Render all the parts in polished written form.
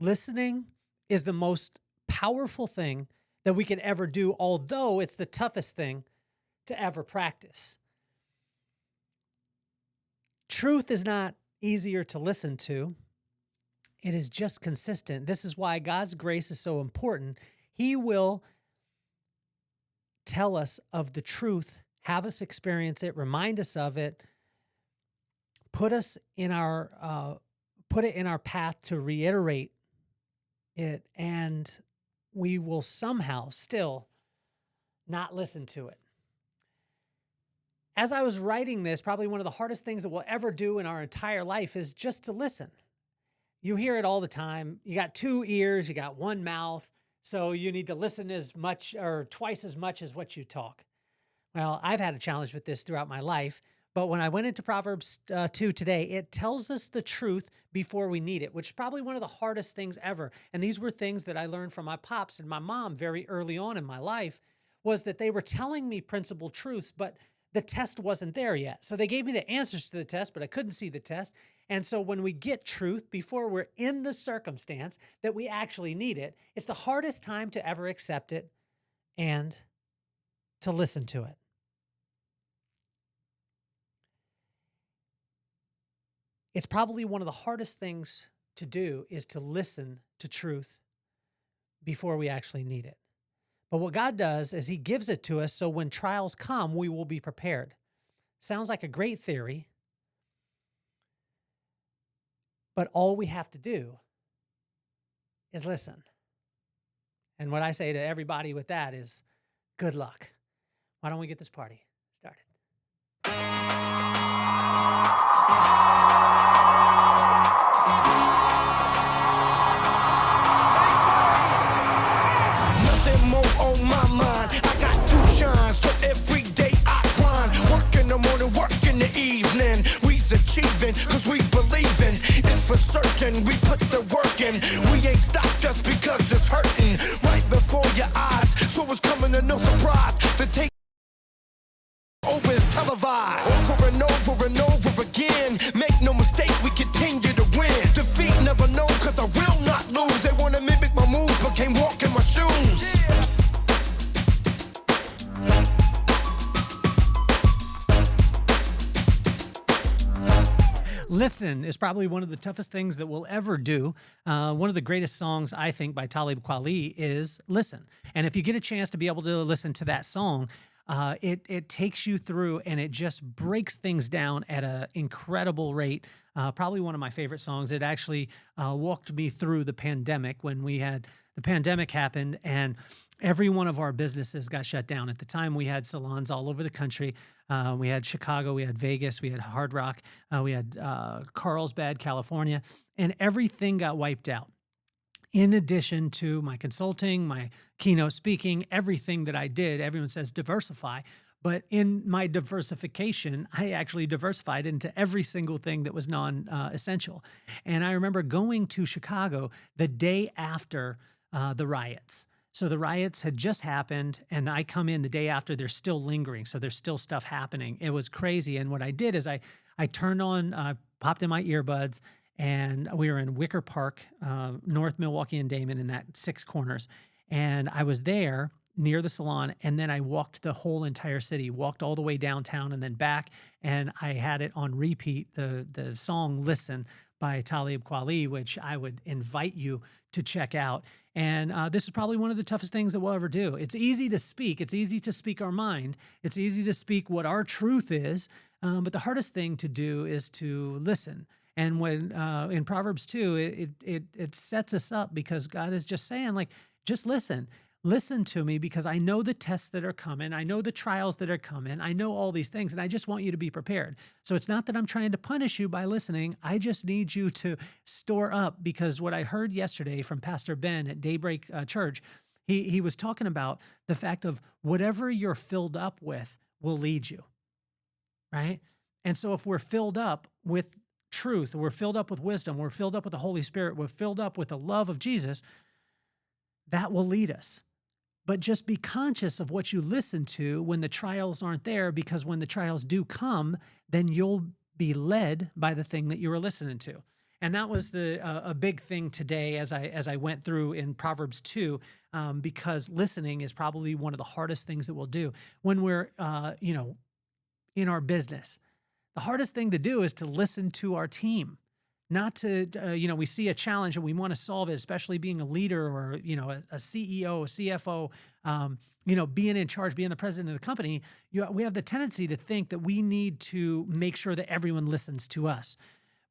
Listening is the most powerful thing that we could ever do, although it's the toughest thing to ever practice. Truth is not easier to listen to. It is just consistent. This is why God's grace is so important. He will tell us of the truth, have us experience it, remind us of it, put it in our path to reiterate it, and we will somehow still not listen to it. As I was writing this, probably one of the hardest things that we'll ever do in our entire life is just to listen. You hear it all the time. You got two ears, you got one mouth, so you need to listen as much or twice as much as what you talk. Well, I've had a challenge with this throughout my life, but when I went into Proverbs 2 today, it tells us the truth before we need it, which is probably one of the hardest things ever. And these were things that I learned from my pops and my mom very early on in my life, was that they were telling me principled truths, but the test wasn't there yet. So they gave me the answers to the test, but I couldn't see the test. And so when we get truth before we're in the circumstance that we actually need it, it's the hardest time to ever accept it and to listen to it. It's probably one of the hardest things to do is to listen to truth before we actually need it. But what God does is he gives it to us so when trials come, we will be prepared. Sounds like a great theory, but all we have to do is listen. And what I say to everybody with that is, good luck. Why don't we get this party started? Nothing more on my mind. I got two shines, so every day I grind. Work in the morning, work in the evening. We's achieving, cause we believing. It's for certain, we put the work in. We ain't stopped just because it's hurting. Right before your eyes, so it's coming to no surprise. The take over is televised. Over and over and over again. Make no mistake, we continue to win. Defeat never known, cause I will not lose. They wanna mimic my moves, but can't walk in my shoes. Listen is probably one of the toughest things that we'll ever do. One of the greatest songs, I think, by Talib Kweli is Listen. And if you get a chance to be able to listen to that song, it takes you through and it just breaks things down at an incredible rate. Probably one of my favorite songs. It actually walked me through the pandemic when the pandemic happened and every one of our businesses got shut down. At the time, we had salons all over the country. We had Chicago, we had Vegas, we had Hard Rock, we had Carlsbad, California, and everything got wiped out. In addition to my consulting, my keynote speaking, everything that I did, everyone says diversify. But in my diversification, I actually diversified into every single thing that was non-essential. And I remember going to Chicago the day after the riots. So the riots had just happened and I come in the day after, they're still lingering. So there's still stuff happening. It was crazy. And what I did is I turned on, popped in my earbuds, and we were in Wicker Park, North Milwaukee and Damon in that 6 corners. And I was there near the salon. And then I walked the whole entire city, walked all the way downtown and then back. And I had it on repeat, the song Listen by Talib Kweli, which I would invite you to check out. And this is probably one of the toughest things that we'll ever do. It's easy to speak. It's easy to speak our mind. It's easy to speak what our truth is. But the hardest thing to do is to listen. And when in Proverbs 2, it sets us up because God is just saying, like, just listen. Listen to me because I know the tests that are coming. I know the trials that are coming. I know all these things, and I just want you to be prepared. So it's not that I'm trying to punish you by listening. I just need you to store up, because what I heard yesterday from Pastor Ben at Daybreak Church, he was talking about the fact of whatever you're filled up with will lead you, right? And so if we're filled up with truth, we're filled up with wisdom, we're filled up with the Holy Spirit, we're filled up with the love of Jesus, that will lead us. But just be conscious of what you listen to when the trials aren't there, because when the trials do come, then you'll be led by the thing that you were listening to. And that was a big thing today as I went through in Proverbs 2, because listening is probably one of the hardest things that we'll do when we're, in our business. The hardest thing to do is to listen to our team, not to, we see a challenge and we want to solve it, especially being a leader or, a CEO, a CFO, being in charge, being the president of the company. We have the tendency to think that we need to make sure that everyone listens to us.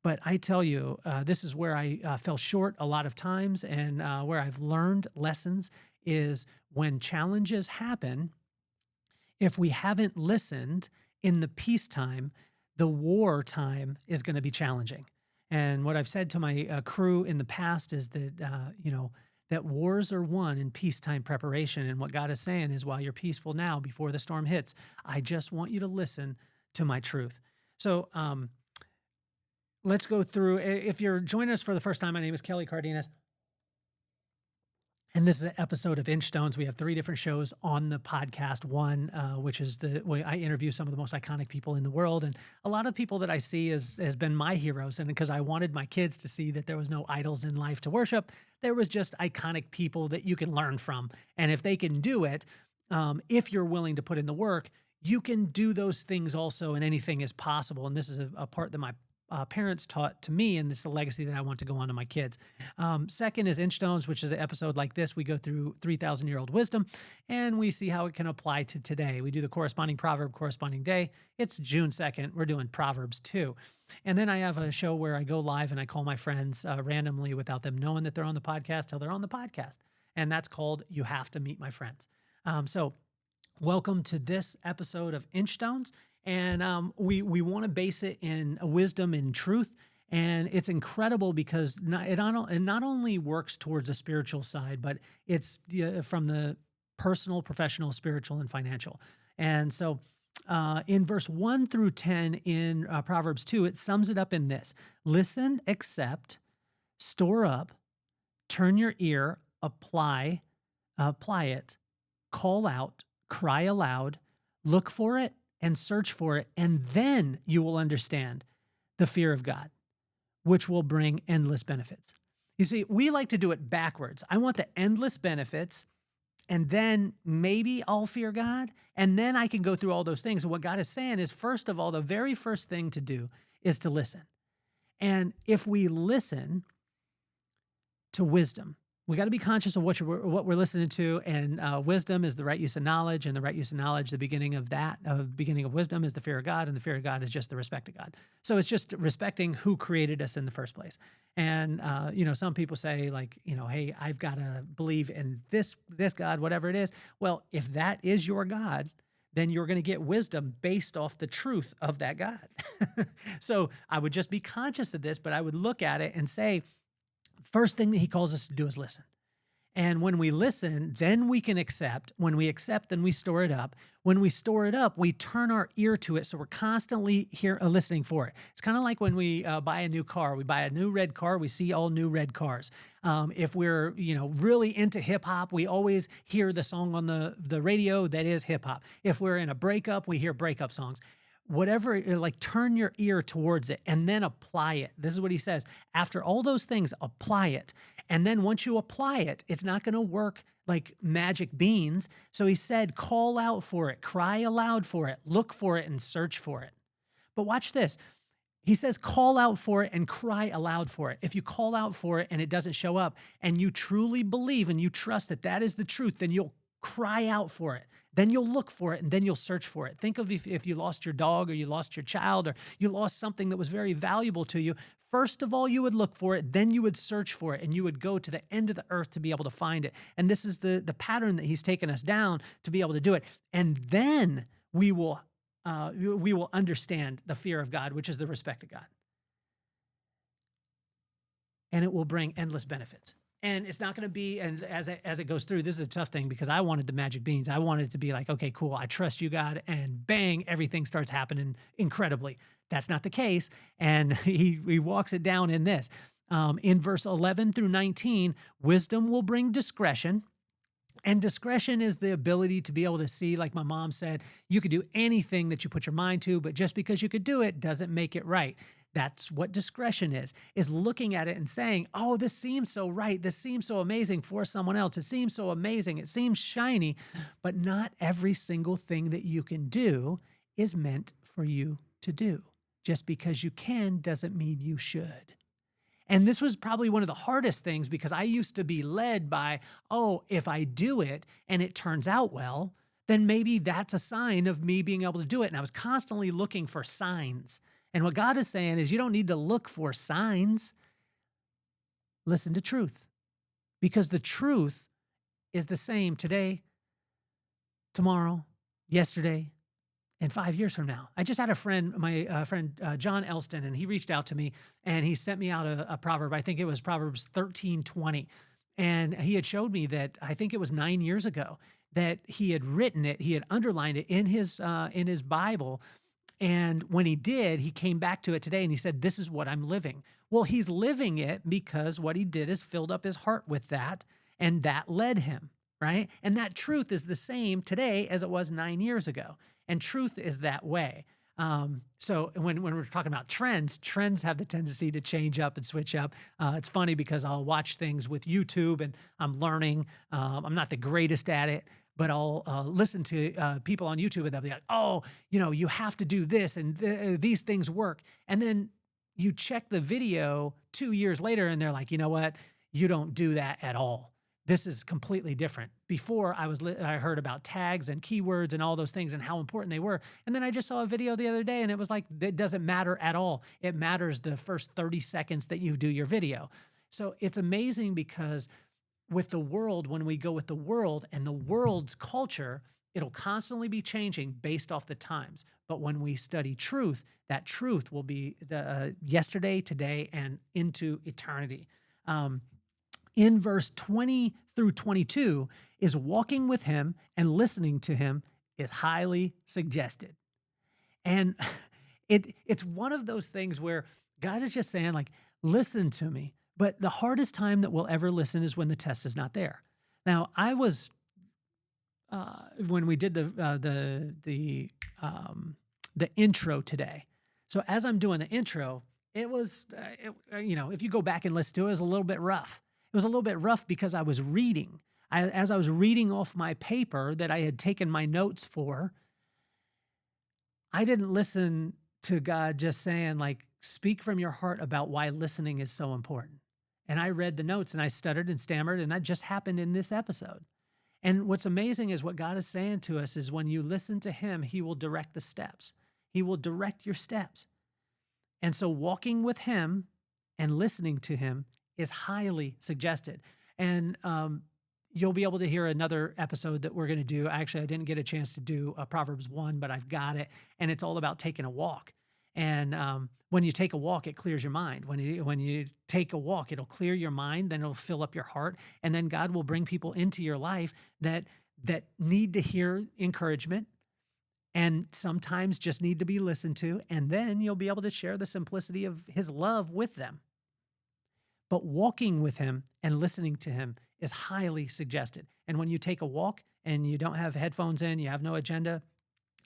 But I tell you, this is where I fell short a lot of times, and where I've learned lessons is when challenges happen, if we haven't listened in the peacetime, the war time is going to be challenging. And what I've said to my crew in the past is that, that wars are won in peacetime preparation. And what God is saying is, while you're peaceful now, before the storm hits, I just want you to listen to my truth. So let's go through. If you're joining us for the first time, my name is Kelly Cardenas. And this is an episode of Inchstones. We have 3 different shows on the podcast. One, which is the way I interview some of the most iconic people in the world. And a lot of people that I see has been my heroes. And because I wanted my kids to see that there was no idols in life to worship, there was just iconic people that you can learn from. And if they can do it, if you're willing to put in the work, you can do those things also, and anything is possible. And this is a part that my parents taught to me, and this is a legacy that I want to go on to my kids. Second is Inchstones, which is an episode like this. We go through 3,000-year-old wisdom, and we see how it can apply to today. We do the corresponding proverb, corresponding day. It's June 2nd. We're doing Proverbs 2. And then I have a show where I go live and I call my friends randomly without them knowing that they're on the podcast till they're on the podcast. And that's called You Have to Meet My Friends. So welcome to this episode of Inchstones. And we want to base it in wisdom and truth. And it's incredible because it not only works towards a spiritual side, but it's from the personal, professional, spiritual, and financial. And so in verse 1 through 10 in Proverbs 2, it sums it up in this: listen, accept, store up, turn your ear, apply it, call out, cry aloud, look for it, and search for it, and then you will understand the fear of God, which will bring endless benefits. You see, we like to do it backwards. I want the endless benefits, and then maybe I'll fear God, and then I can go through all those things. And what God is saying is, first of all, the very first thing to do is to listen. And if we listen to wisdom, we got to be conscious of what we're listening to, and wisdom is the right use of knowledge, and the right use of knowledge, the beginning of wisdom is the fear of God, and the fear of God is just the respect of God. So it's just respecting who created us in the first place. And some people say, like, hey, I've got to believe in this God, whatever it is. Well, if that is your God, then you're going to get wisdom based off the truth of that God. So I would just be conscious of this, but I would look at it and say, first thing that he calls us to do is listen. And when we listen, then we can accept. When we accept, then we store it up. When we store it up, we turn our ear to it. So we're constantly listening for it. It's kind of like when we buy a new car. We buy a new red car. We see all new red cars. If we're really into hip hop, we always hear the song on the radio that is hip hop. If we're in a breakup, we hear breakup songs. Whatever, turn your ear towards it and then apply it. This is what he says. After all those things, apply it. And then once you apply it, it's not going to work like magic beans. So he said, call out for it, cry aloud for it, look for it, and search for it. But watch this. He says, call out for it and cry aloud for it. If you call out for it and it doesn't show up, and you truly believe and you trust that that is the truth, then you'll cry out for it. Then you'll look for it, and then you'll search for it. Think of if you lost your dog, or you lost your child, or you lost something that was very valuable to you. First of all, you would look for it, then you would search for it, and you would go to the end of the earth to be able to find it. And this is the pattern that he's taken us down to be able to do it. And then we will understand the fear of God, which is the respect of God. And it will bring endless benefits. And it's not going to be, and as it goes through, this is a tough thing because I wanted the magic beans. I wanted it to be like, okay, cool, I trust you, God, and bang, everything starts happening incredibly. That's not the case. And he walks it down in this. In verse 11 through 19, wisdom will bring discretion, And discretion is the ability to be able to see, like my mom said, you could do anything that you put your mind to, but just because you could do it doesn't make it right. That's what discretion is looking at it and saying, oh, this seems so right. This seems so amazing for someone else. It seems so amazing. It seems shiny, but not every single thing that you can do is meant for you to do. Just because you can doesn't mean you should. And this was probably one of the hardest things because I used to be led by, oh, if I do it and it turns out well, then maybe that's a sign of me being able to do it. And I was constantly looking for signs. And what God is saying is you don't need to look for signs. Listen to truth, because the truth is the same today, tomorrow, yesterday, and 5 years from now. I just had a friend, my friend John Elston, and he reached out to me and he sent me out a proverb. I think it was Proverbs 13:20. And he had showed me that I think it was 9 years ago that he had written it, he had underlined it in his Bible. And when he did, he came back to it today and he said, this is what I'm living. Well, he's living it because what he did is filled up his heart with that, and that led him. Right. And that truth is the same today as it was 9 years ago. And truth is that way. So when we're talking about trends have the tendency to change up and switch up. It's funny because I'll watch things with YouTube and I'm learning. I'm not the greatest at it, but I'll listen to people on YouTube and they'll be like, oh, you have to do this and these things work. And then you check the video 2 years later and they're like, you know what? You don't do that at all. This is completely different. Before I heard about tags and keywords and all those things and how important they were. And then I just saw a video the other day and it was like, it doesn't matter at all. It matters the first 30 seconds that you do your video. So it's amazing because with the world, when we go with the world and the world's culture, it'll constantly be changing based off the times. But when we study truth, that truth will be the yesterday, today, and into eternity. In verse 20 through 22 is walking with him and listening to him is highly suggested. And it's one of those things where God is just saying, like, listen to me. But the hardest time that we'll ever listen is when the test is not there. Now, I was when we did the intro today. So as I'm doing the intro, it was if you go back and listen to it, it was a little bit rough. It was a little bit rough because I was reading. As I was reading off my paper that I had taken my notes for, I didn't listen to God just saying, like, speak from your heart about why listening is so important. And I read the notes and I stuttered and stammered, and that just happened in this episode. And what's amazing is what God is saying to us is when you listen to him, he will direct the steps. He will direct your steps. And so walking with him and listening to him is highly suggested. And you'll be able to hear another episode that we're going to do. Actually, I didn't get a chance to do Proverbs 1, but I've got it. And it's all about taking a walk. And when you take a walk, it clears your mind. When you take a walk, it'll clear your mind, then it'll fill up your heart. And then God will bring people into your life that need to hear encouragement and sometimes just need to be listened to. And then you'll be able to share the simplicity of his love with them. But walking with him and listening to him is highly suggested. And when you take a walk and you don't have headphones in, you have no agenda,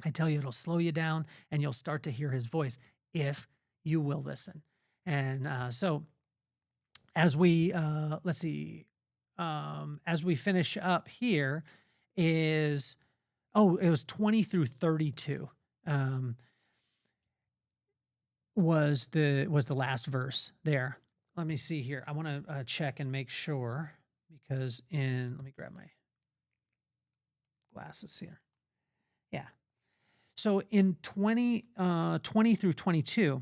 I tell you, it'll slow you down and you'll start to hear his voice if you will listen. And so as we, as we finish up here is, it was 20 through 32 was the last verse there. Let me see here. I want to check and make sure because let me grab my glasses here. Yeah. So in 20 through 22,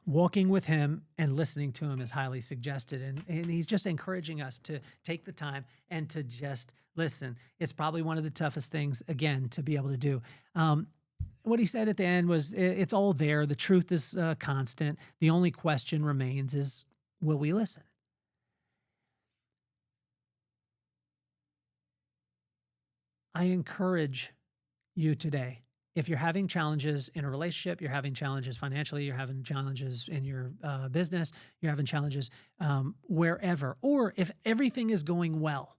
walking with him and listening to him is highly suggested. And he's just encouraging us to take the time and to just listen. It's probably one of the toughest things, again, to be able to do. What he said at the end was, it's all there. The truth is constant. The only question remains is, will we listen? I encourage you today. If you're having challenges in a relationship, you're having challenges financially, you're having challenges in your business, you're having challenges wherever, or if everything is going well,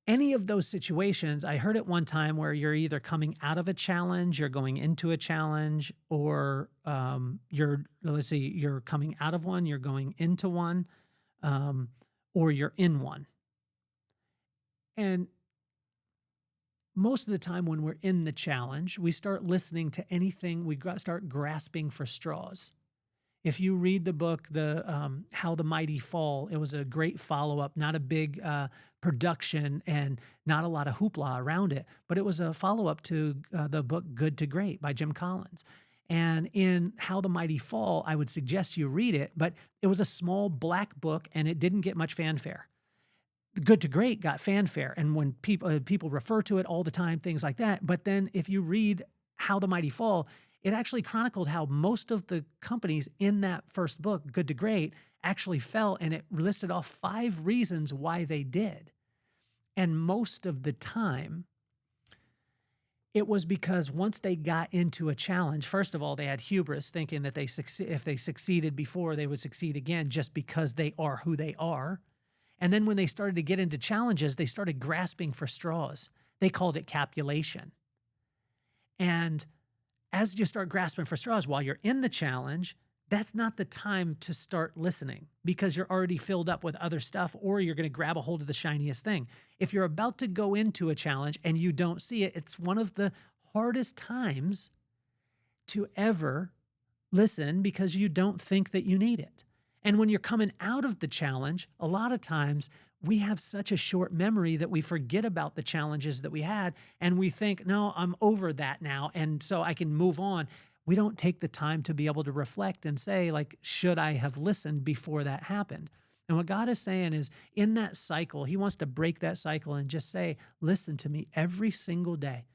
any of those situations, I heard it one time where you're either coming out of a challenge, you're going into a challenge, or let's see, you're coming out of one, you're going into one, um, or you're in one. And most of the time when we're in the challenge, we start listening to anything, start grasping for straws. If you read the book, How the Mighty Fall, it was a great follow-up, not a big production and not a lot of hoopla around it, but it was a follow-up to the book Good to Great by Jim Collins. And in How the Mighty Fall, I would suggest you read it, but it was a small black book and it didn't get much fanfare. Good to Great got fanfare, and when people refer to it all the time, things like that. But then if you read How the Mighty Fall, it actually chronicled how most of the companies in that first book, Good to Great, actually fell, and it listed off 5 reasons why they did. And most of the time, it was because once they got into a challenge, first of all, they had hubris, thinking that if they succeeded before, they would succeed again just because they are who they are. And then when they started to get into challenges, they started grasping for straws. They called it capulation. And as you start grasping for straws while you're in the challenge, that's not the time to start listening because you're already filled up with other stuff, or you're going to grab a hold of the shiniest thing. If you're about to go into a challenge and you don't see it, it's one of the hardest times to ever listen because you don't think that you need it. And when you're coming out of the challenge, a lot of times we have such a short memory that we forget about the challenges that we had, and we think, no, I'm over that now, and so I can move on. We don't take the time to be able to reflect and say, like, should I have listened before that happened? And what God is saying is, in that cycle, he wants to break that cycle and just say, listen to me every single day.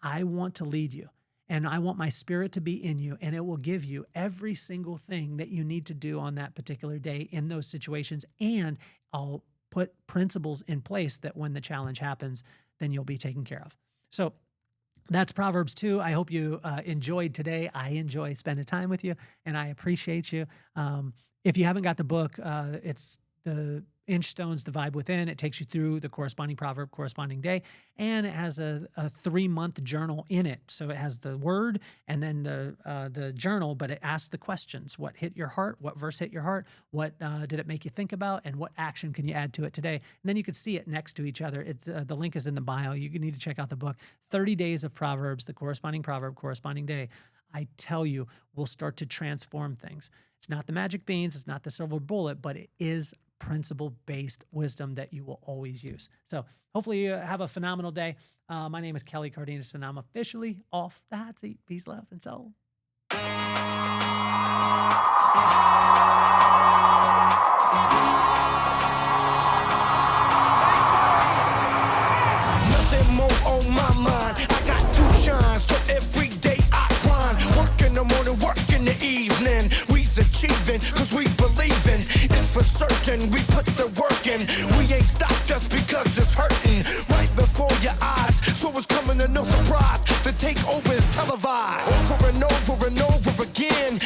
I want to lead you. And I want my spirit to be in you, and it will give you every single thing that you need to do on that particular day in those situations. And I'll put principles in place that when the challenge happens, then you'll be taken care of. So that's Proverbs 2. I hope you enjoyed today. I enjoy spending time with you, and I appreciate you. If you haven't got the book, it's the Inchstones, The Vibe Within. It takes you through the corresponding proverb, corresponding day, and it has a 3-month journal in it. So it has the word and then the journal, but it asks the questions: what hit your heart? What verse hit your heart? What did it make you think about? And what action can you add to it today? And then you can see it next to each other. It's the link is in the bio. You need to check out the book. 30 Days of Proverbs, the corresponding proverb, corresponding day. I tell you, will start to transform things. It's not the magic beans, it's not the silver bullet, but it is principle-based wisdom that you will always use. So hopefully you have a phenomenal day. My name is Kelly Cardenas, and I'm officially off the hot seat. Peace, love, and soul. Nothing more on my mind. I got 2 shines, so every day I grind. Work in the morning, work in the evening. We's achieving, cause we believing. It's for certain, we put the work in. We ain't stopped just because it's hurting. Right before your eyes, so it's coming to no surprise. The takeover is televised. Over and over and over again.